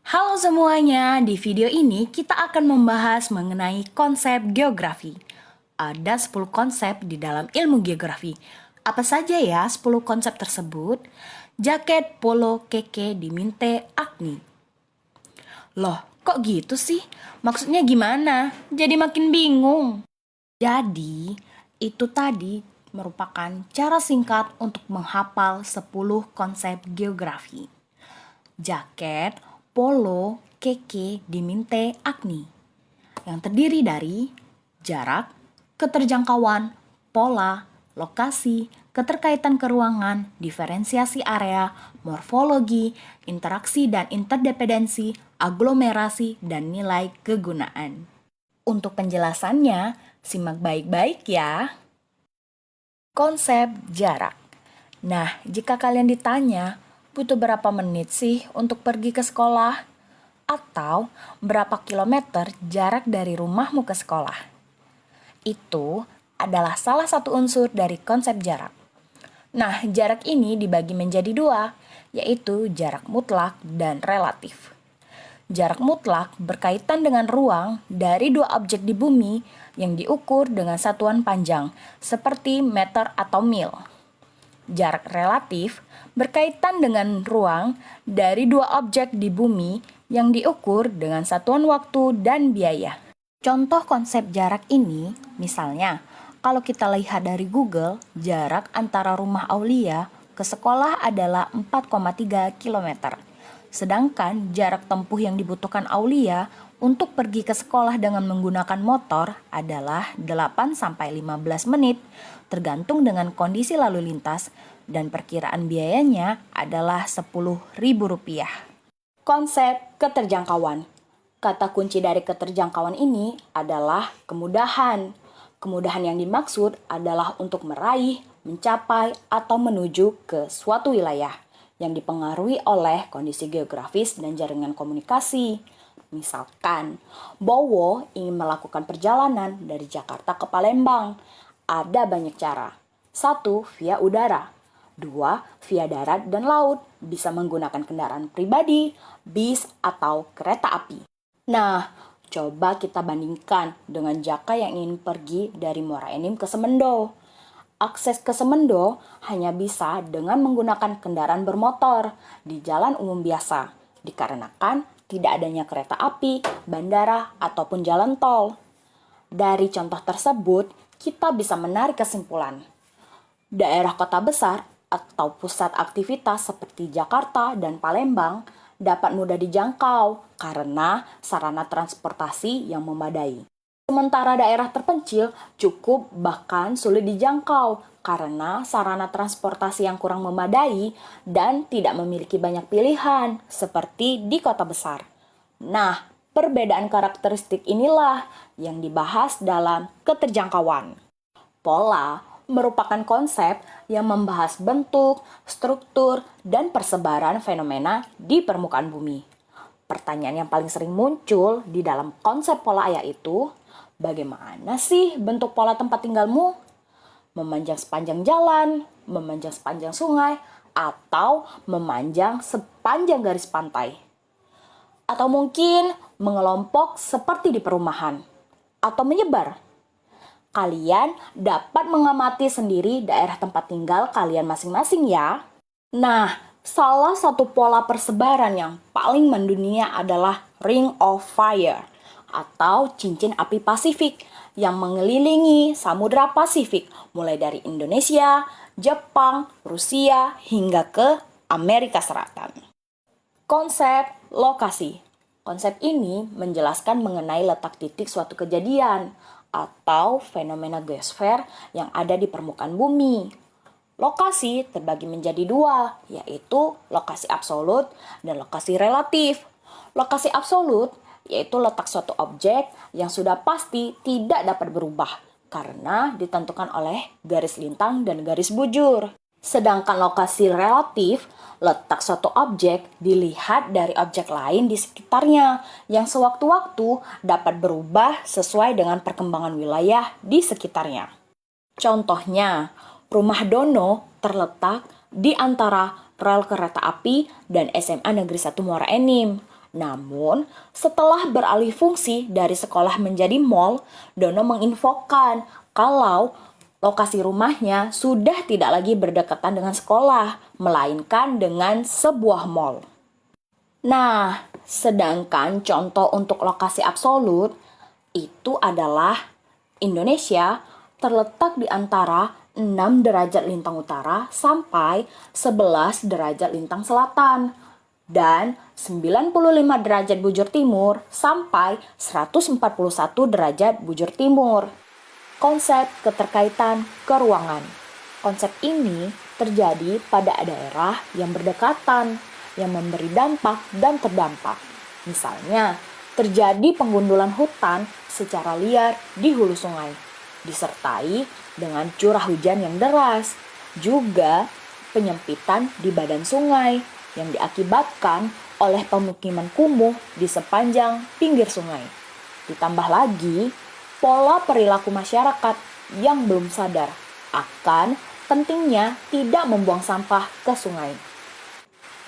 Halo semuanya, di video ini kita akan membahas mengenai konsep geografi. Ada 10 konsep di dalam ilmu geografi. Apa saja ya 10 konsep tersebut? Jaket, polo, keke, diminte, agni. Loh, kok gitu sih? Maksudnya gimana? Jadi makin bingung. Jadi, itu tadi merupakan cara singkat untuk menghafal 10 konsep geografi. Jaket, polo, keke, diminte, agni. Yang terdiri dari jarak, keterjangkauan, pola, lokasi, keterkaitan keruangan, diferensiasi area, morfologi, interaksi dan interdependensi, aglomerasi, dan nilai kegunaan. Untuk penjelasannya, simak baik-baik ya. Konsep jarak. Nah, jika kalian ditanya, butuh berapa menit sih untuk pergi ke sekolah? Atau berapa kilometer jarak dari rumahmu ke sekolah? Itu adalah salah satu unsur dari konsep jarak. Nah, jarak ini dibagi menjadi dua, yaitu jarak mutlak dan relatif. Jarak mutlak berkaitan dengan ruang dari dua objek di bumi yang diukur dengan satuan panjang, seperti meter atau mil. Jarak relatif berkaitan dengan ruang dari dua objek di bumi yang diukur dengan satuan waktu dan biaya. Contoh konsep jarak ini, misalnya, kalau kita lihat dari Google, jarak antara rumah Aulia ke sekolah adalah 4,3 km. Sedangkan jarak tempuh yang dibutuhkan Aulia untuk pergi ke sekolah dengan menggunakan motor adalah 8-15 menit, tergantung dengan kondisi lalu lintas, dan perkiraan biayanya adalah Rp10.000. Konsep keterjangkauan. Kata kunci dari keterjangkauan ini adalah kemudahan. Kemudahan yang dimaksud adalah untuk meraih, mencapai, atau menuju ke suatu wilayah yang dipengaruhi oleh kondisi geografis dan jaringan komunikasi. Misalkan, Bowo ingin melakukan perjalanan dari Jakarta ke Palembang. Ada banyak cara. 1. Via udara. 2. Via darat dan laut. Bisa menggunakan kendaraan pribadi, bis, atau kereta api. Nah, coba kita bandingkan dengan Jaka yang ingin pergi dari Muara Enim ke Semendo. Akses ke Semendo hanya bisa dengan menggunakan kendaraan bermotor di jalan umum biasa, dikarenakan tidak adanya kereta api, bandara, ataupun jalan tol. Dari contoh tersebut, kita bisa menarik kesimpulan. Daerah kota besar atau pusat aktivitas seperti Jakarta dan Palembang dapat mudah dijangkau karena sarana transportasi yang memadai. Sementara daerah terpencil cukup bahkan sulit dijangkau karena sarana transportasi yang kurang memadai dan tidak memiliki banyak pilihan seperti di kota besar. Nah, perbedaan karakteristik inilah yang dibahas dalam keterjangkauan. Pola merupakan konsep yang membahas bentuk, struktur, dan persebaran fenomena di permukaan bumi. Pertanyaan yang paling sering muncul di dalam konsep pola yaitu, bagaimana sih bentuk pola tempat tinggalmu? Memanjang sepanjang jalan, memanjang sepanjang sungai, atau memanjang sepanjang garis pantai? Atau mungkin mengelompok seperti di perumahan? Atau menyebar? Kalian dapat mengamati sendiri daerah tempat tinggal kalian masing-masing ya. Nah, salah satu pola persebaran yang paling mendunia adalah Ring of Fire atau cincin api Pasifik yang mengelilingi Samudra Pasifik mulai dari Indonesia, Jepang, Rusia, hingga ke Amerika Selatan. Konsep lokasi. Konsep ini menjelaskan mengenai letak titik suatu kejadian atau fenomena geosfer yang ada di permukaan bumi. Lokasi terbagi menjadi dua, yaitu lokasi absolut dan lokasi relatif. Lokasi absolut yaitu letak suatu objek yang sudah pasti tidak dapat berubah karena ditentukan oleh garis lintang dan garis bujur. Sedangkan lokasi relatif, letak suatu objek dilihat dari objek lain di sekitarnya yang sewaktu-waktu dapat berubah sesuai dengan perkembangan wilayah di sekitarnya. Contohnya, Rumah Dono terletak di antara rel kereta api dan SMA Negeri 1 Muara Enim. Namun, setelah beralih fungsi dari sekolah menjadi mall, Dono menginfokan kalau lokasi rumahnya sudah tidak lagi berdekatan dengan sekolah, melainkan dengan sebuah mall. Nah, sedangkan contoh untuk lokasi absolut itu adalah Indonesia terletak di antara 6 derajat lintang utara sampai 11 derajat lintang selatan dan 95 derajat bujur timur sampai 141 derajat bujur timur. Konsep keterkaitan keruangan. Konsep ini terjadi pada daerah yang berdekatan, yang memberi dampak dan terdampak. Misalnya, terjadi penggundulan hutan secara liar di hulu sungai, disertai dengan curah hujan yang deras. Juga penyempitan di badan sungai yang diakibatkan oleh pemukiman kumuh di sepanjang pinggir sungai. Ditambah lagi, pola perilaku masyarakat yang belum sadar akan pentingnya tidak membuang sampah ke sungai.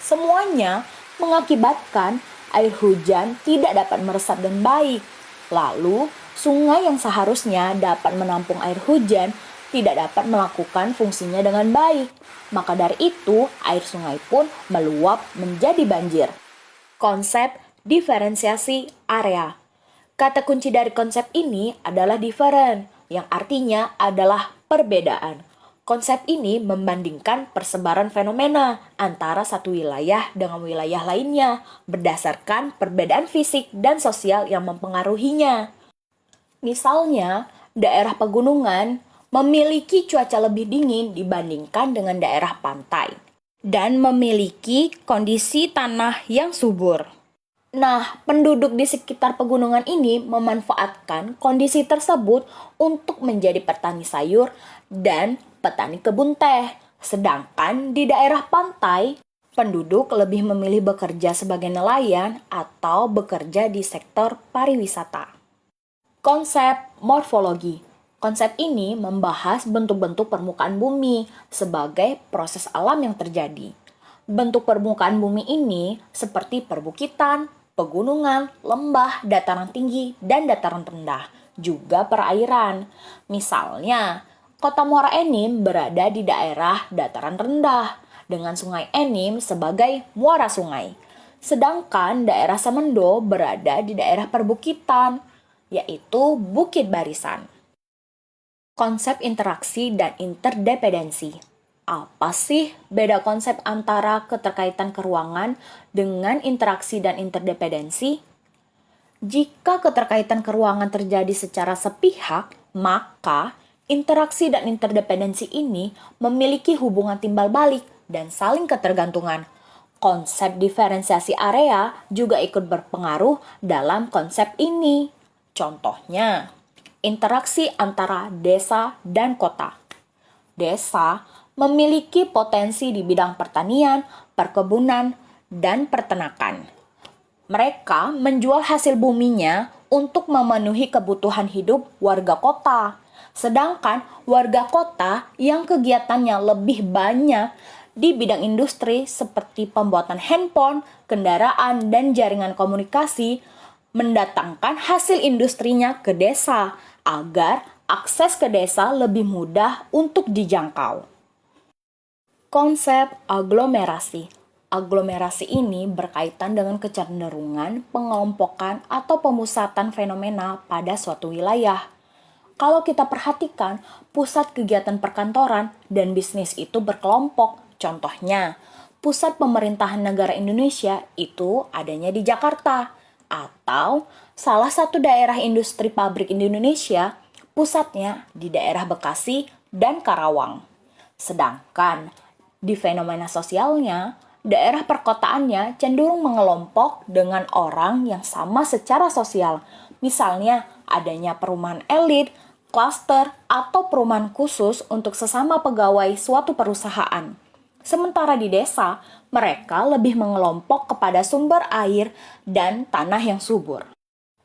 Semuanya mengakibatkan air hujan tidak dapat meresap dengan baik. Lalu, sungai yang seharusnya dapat menampung air hujan tidak dapat melakukan fungsinya dengan baik. Maka dari itu, air sungai pun meluap menjadi banjir. Konsep diferensiasi area. Kata kunci dari konsep ini adalah different, yang artinya adalah perbedaan. Konsep ini membandingkan persebaran fenomena antara satu wilayah dengan wilayah lainnya berdasarkan perbedaan fisik dan sosial yang mempengaruhinya. Misalnya, daerah pegunungan memiliki cuaca lebih dingin dibandingkan dengan daerah pantai dan memiliki kondisi tanah yang subur. Nah, penduduk di sekitar pegunungan ini memanfaatkan kondisi tersebut untuk menjadi petani sayur dan petani kebun teh. Sedangkan di daerah pantai, penduduk lebih memilih bekerja sebagai nelayan atau bekerja di sektor pariwisata. Konsep morfologi. Konsep ini membahas bentuk-bentuk permukaan bumi sebagai proses alam yang terjadi. Bentuk permukaan bumi ini seperti perbukitan, pegunungan, lembah, dataran tinggi, dan dataran rendah, juga perairan. Misalnya, Kota Muara Enim berada di daerah dataran rendah, dengan Sungai Enim sebagai muara sungai. Sedangkan daerah Semendo berada di daerah perbukitan, yaitu Bukit Barisan. Konsep interaksi dan interdependensi. Apa sih beda konsep antara keterkaitan keruangan dengan interaksi dan interdependensi? Jika keterkaitan keruangan terjadi secara sepihak, maka interaksi dan interdependensi ini memiliki hubungan timbal balik dan saling ketergantungan. Konsep diferensiasi area juga ikut berpengaruh dalam konsep ini. Contohnya, interaksi antara desa dan kota. Desa memiliki potensi di bidang pertanian, perkebunan, dan peternakan. Mereka menjual hasil buminya untuk memenuhi kebutuhan hidup warga kota. Sedangkan warga kota yang kegiatannya lebih banyak di bidang industri seperti pembuatan handphone, kendaraan, dan jaringan komunikasi mendatangkan hasil industrinya ke desa agar akses ke desa lebih mudah untuk dijangkau. Konsep aglomerasi. Aglomerasi ini berkaitan dengan kecenderungan pengelompokan atau pemusatan fenomena pada suatu wilayah. Kalau kita perhatikan, pusat kegiatan perkantoran dan bisnis itu berkelompok. Contohnya, pusat pemerintahan negara Indonesia itu adanya di Jakarta. Atau salah satu daerah industri pabrik di Indonesia, pusatnya di daerah Bekasi dan Karawang. Sedangkan di fenomena sosialnya, daerah perkotaannya cenderung mengelompok dengan orang yang sama secara sosial. Misalnya, adanya perumahan elit, klaster, atau perumahan khusus untuk sesama pegawai suatu perusahaan. Sementara di desa, mereka lebih mengelompok kepada sumber air dan tanah yang subur.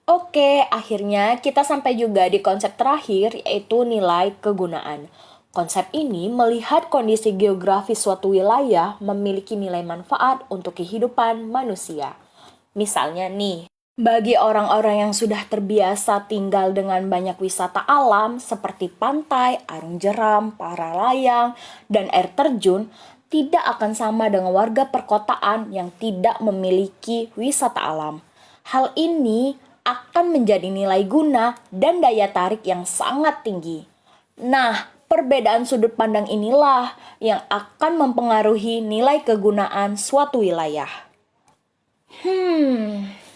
Oke, akhirnya kita sampai juga di konsep terakhir, yaitu nilai kegunaan. Konsep ini melihat kondisi geografis suatu wilayah memiliki nilai manfaat untuk kehidupan manusia. Misalnya nih, bagi orang-orang yang sudah terbiasa tinggal dengan banyak wisata alam seperti pantai, arung jeram, para layang, dan air terjun, tidak akan sama dengan warga perkotaan yang tidak memiliki wisata alam. Hal ini akan menjadi nilai guna dan daya tarik yang sangat tinggi. Nah, perbedaan sudut pandang inilah yang akan mempengaruhi nilai kegunaan suatu wilayah.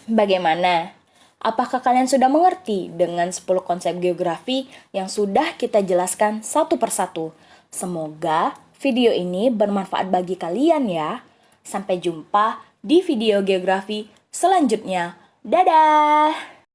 Bagaimana? Apakah kalian sudah mengerti dengan 10 konsep geografi yang sudah kita jelaskan satu persatu? Semoga video ini bermanfaat bagi kalian ya. Sampai jumpa di video geografi selanjutnya. Dadah!